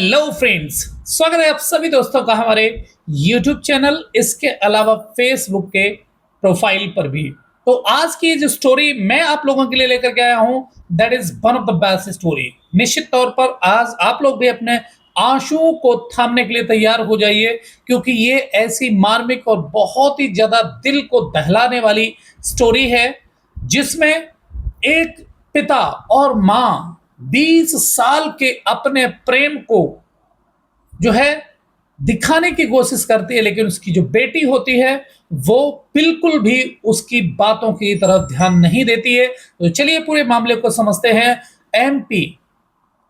Hello friends, स्वागत है आप सभी दोस्तों का हमारे यूट्यूब चैनल, इसके अलावा फेसबुक के प्रोफाइल पर भी। तो आज की जो स्टोरी मैं आप लोगों के लिए लेकर के आया हूं, that is one of the best story. निश्चित तौर पर आज आप लोग भी अपने आंसुओं को थामने के लिए तैयार हो जाइए, क्योंकि ये ऐसी मार्मिक और बहुत ही ज्यादा दिल को दहलाने वाली स्टोरी है, जिसमें एक पिता और माँ 20 साल के अपने प्रेम को जो है दिखाने की कोशिश करती है, लेकिन उसकी जो बेटी होती है वो बिल्कुल भी उसकी बातों की तरफ ध्यान नहीं देती है। तो चलिए पूरे मामले को समझते हैं। एमपी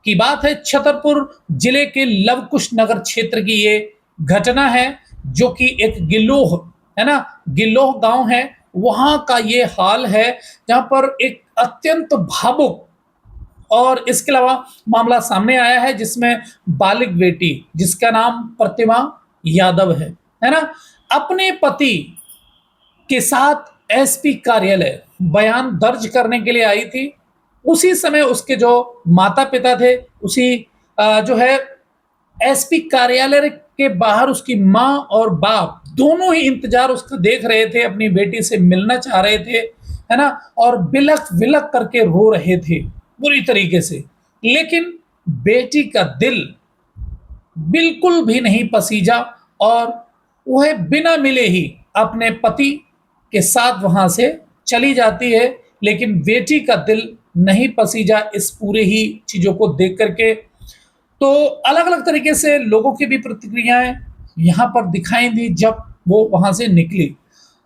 की बात है, छतरपुर जिले के लवकुश नगर क्षेत्र की ये घटना है, जो कि एक गिल्लोह है ना, गिल्लोह गांव है, वहां का ये हाल है, जहां पर एक अत्यंत भावुक और इसके अलावा मामला सामने आया है, जिसमें बालिग बेटी जिसका नाम प्रतिमा यादव है ना, अपने पति के साथ एसपी कार्यालय बयान दर्ज करने के लिए आई थी। उसी समय उसके जो माता पिता थे, उसी जो है एसपी कार्यालय के बाहर उसकी माँ और बाप दोनों ही इंतजार उसका देख रहे थे, अपनी बेटी से मिलना चाह रहे थे, है ना, और बिलख विलख करके रो रहे थे बुरी तरीके से। लेकिन बेटी का दिल बिल्कुल भी नहीं पसीजा और वह बिना मिले ही अपने पति के साथ वहां से चली जाती है। लेकिन बेटी का दिल नहीं पसीजा इस पूरे ही चीजों को देख करके। तो अलग अलग तरीके से लोगों की भी प्रतिक्रियाएं यहाँ पर दिखाई दी जब वो वहां से निकली।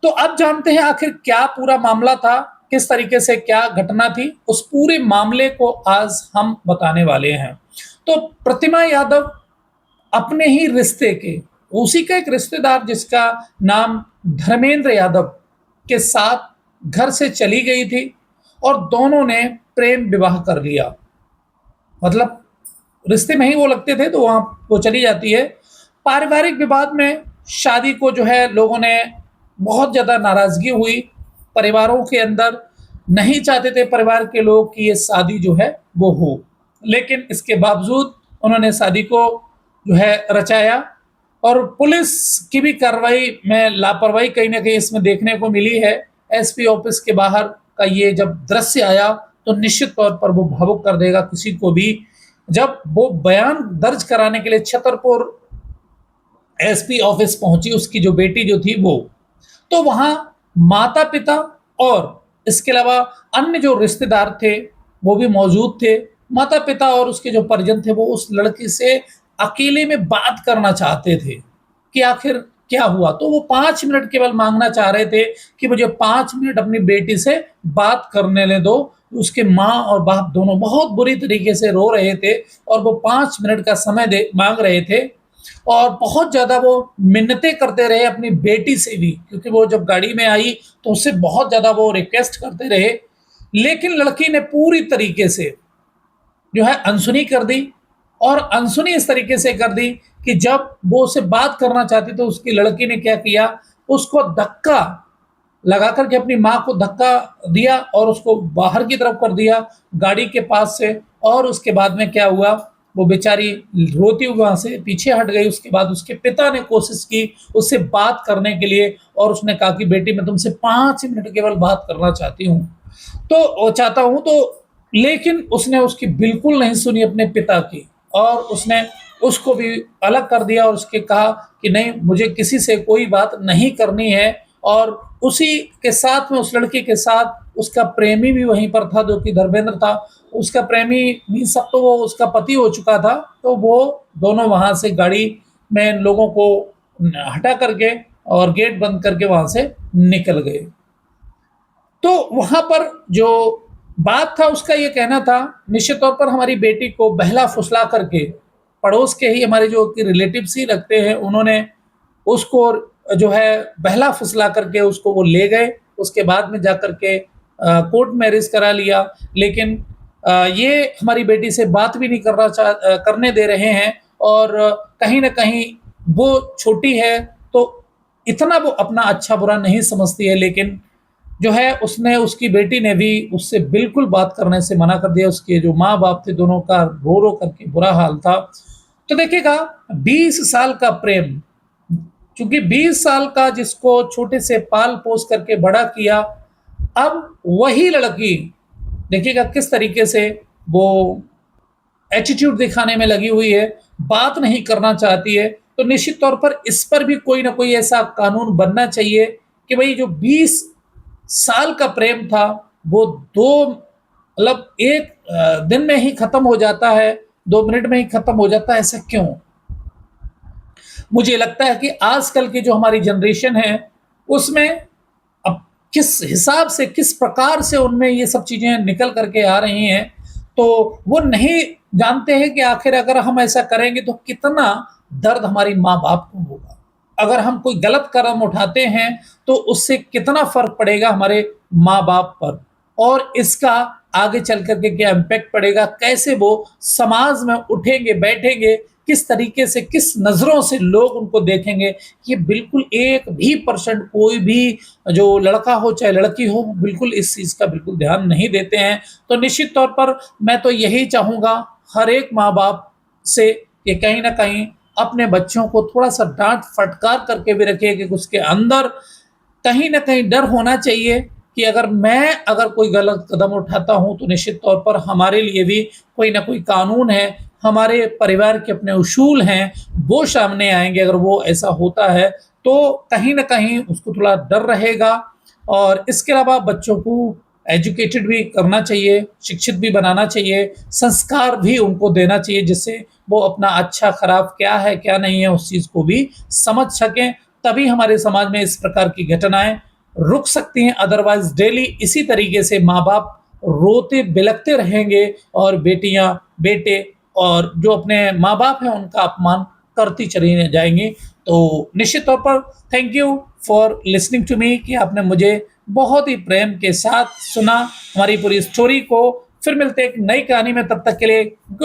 तो अब जानते हैं आखिर क्या पूरा मामला था, किस तरीके से क्या घटना थी। उस पूरे मामले को आज हम बताने वाले हैं। तो प्रतिमा यादव अपने ही रिश्ते के, उसी का एक रिश्तेदार जिसका नाम धर्मेंद्र यादव के साथ घर से चली गई थी, और दोनों ने प्रेम विवाह कर लिया। मतलब रिश्ते में ही वो लगते थे, तो वहां वो चली जाती है। पारिवारिक विवाद में शादी को जो है लोगों ने बहुत ज़्यादा नाराजगी हुई, परिवारों के अंदर नहीं चाहते थे परिवार के लोग कि ये शादी जो है वो हो। लेकिन इसके बावजूद उन्होंने शादी को जो है रचाया, और पुलिस की भी कार्रवाई में लापरवाही कहीं ना कहीं इसमें देखने को मिली है। एसपी ऑफिस के बाहर का ये जब दृश्य आया तो निश्चित तौर पर वो भावुक कर देगा किसी को भी। जब वो बयान दर्ज कराने के लिए छतरपुर एसपी ऑफिस पहुंची, उसकी जो बेटी जो थी वो, तो वहां माता पिता और इसके अलावा अन्य जो रिश्तेदार थे वो भी मौजूद थे। माता पिता और उसके जो परिजन थे वो उस लड़की से अकेले में बात करना चाहते थे कि आखिर क्या हुआ। तो वो 5 मिनट केवल मांगना चाह रहे थे कि मुझे 5 मिनट अपनी बेटी से बात करने ले दो। उसके माँ और बाप दोनों बहुत बुरी तरीके से रो रहे थे, और वो 5 मिनट का समय दे मांग रहे थे, और बहुत ज़्यादा वो मिन्नतें करते रहे अपनी बेटी से भी, क्योंकि वो जब गाड़ी में आई तो उससे बहुत ज़्यादा वो रिक्वेस्ट करते रहे। लेकिन लड़की ने पूरी तरीके से जो है अनसुनी कर दी, और अनसुनी इस तरीके से कर दी कि जब वो उससे बात करना चाहती तो उसकी लड़की ने क्या किया, उसको धक्का लगा करके अपनी माँ को धक्का दिया और उसको बाहर की तरफ कर दिया गाड़ी के पास से। और उसके बाद में क्या हुआ, वो बेचारी रोती हुई वहां से पीछे हट गई। उसके बाद उसके पिता ने कोशिश की उससे बात करने के लिए, और उसने कहा कि बेटी मैं तुमसे 5 मिनट केवल बात करना चाहती हूँ, तो चाहता हूँ तो। लेकिन उसने उसकी बिल्कुल नहीं सुनी अपने पिता की, और उसने उसको भी अलग कर दिया, और उसके कहा कि नहीं, मुझे किसी से कोई बात नहीं करनी है। और उसी के साथ में उस लड़की के साथ उसका प्रेमी भी वहीं पर था, जो कि धर्मेंद्र था। उसका प्रेमी मीन सब तो वो उसका पति हो चुका था। तो वो दोनों वहां से गाड़ी में लोगों को हटा करके और गेट बंद करके वहां से निकल गए। तो वहां पर जो बात था, उसका ये कहना था, निश्चित तौर पर हमारी बेटी को बहला फुसला करके पड़ोस के ही हमारे जो कि रिलेटिव्स ही लगते हैं, उन्होंने उसको जो है बहला फुसला करके उसको वो ले गए। उसके बाद में जाकर के कोर्ट मैरिज करा लिया। लेकिन ये हमारी बेटी से बात भी नहीं करने दे रहे हैं, और कहीं ना कहीं वो छोटी है तो इतना वो अपना अच्छा बुरा नहीं समझती है। लेकिन जो है उसने, उसकी बेटी ने भी उससे बिल्कुल बात करने से मना कर दिया। उसके जो माँ बाप थे दोनों का रो रो करके बुरा हाल था। तो देखिएगा 20 साल का प्रेम, चूँकि 20 साल का जिसको छोटे से पाल-पोस करके बड़ा किया, अब वही लड़की देखिएगा किस तरीके से वो एटीट्यूड दिखाने में लगी हुई है, बात नहीं करना चाहती है, तो निश्चित तौर पर इस पर भी कोई न कोई ऐसा कानून बनना चाहिए कि भई जो 20 साल का प्रेम था, वो 2 मतलब 1 दिन में ही खत्म हो जाता है, 2 मिनट में ही खत्म हो जाता है, ऐसा क्यों? मुझे लगता है कि आजकल की जो हमारी जनरेशन है, उसमें अब किस हिसाब से, किस प्रकार से उनमें ये सब चीज़ें निकल कर के आ रही हैं, तो वो नहीं जानते हैं कि आखिर अगर हम ऐसा करेंगे तो कितना दर्द हमारी माँ-बाप को होगा। अगर हम कोई गलत कदम उठाते हैं, तो उससे कितना फ़र्क पड़ेगा हमारे माँ-बाप पर और इसका आगे चल कर के क्या इम्पैक्ट पड़ेगा, कैसे वो समाज में उठेंगे, बैठेंगे, किस तरीके से, किस नज़रों से लोग उनको देखेंगे, ये बिल्कुल 1 भी परसेंट कोई भी जो लड़का हो चाहे लड़की हो, बिल्कुल इस चीज़ का बिल्कुल ध्यान नहीं देते हैं। तो निश्चित तौर पर मैं तो यही चाहूँगा हर एक माँ-बाप से कि कहीं न कहीं अपने बच्चों को थोड़ा-सा डाँट-फटकार करके भी रखिए कि उसके अंदर कहीं न कहीं डर होना चाहिए कि अगर कोई गलत कदम उठाता हूँ, तो निश्चित तौर पर हमारे लिए भी कोई न कोई कानून है, हमारे परिवार के अपने उसूल हैं, वो सामने आएँगे अगर वो ऐसा होता है, तो कहीं न कहीं उसको थोड़ा डर रहेगा और इसके अलावा बच्चों को एजुकेटेड भी करना चाहिए, शिक्षित भी बनाना चाहिए, संस्कार भी उनको देना चाहिए जिससे वो अपना अच्छा-खराब क्या है, क्या नहीं है, उस चीज़ को भी समझ सकें। तभी हमारे समाज में इस प्रकार की घटनाएँ रुक सकती हैं, अदरवाइज़ डेली इसी तरीके से माँ-बाप रोते-बिलखते रहेंगे और बेटियाँ, बेटे और जो अपने माँ-बाप हैं उनका अपमान करती चली जाएँगी। तो निश्चित तौर पर thank you for listening to me कि आपने मुझे बहुत ही प्रेम के साथ सुना, हमारी पूरी स्टोरी को। फिर मिलते हैं एक नई कहानी में, तब तक के लिए गुड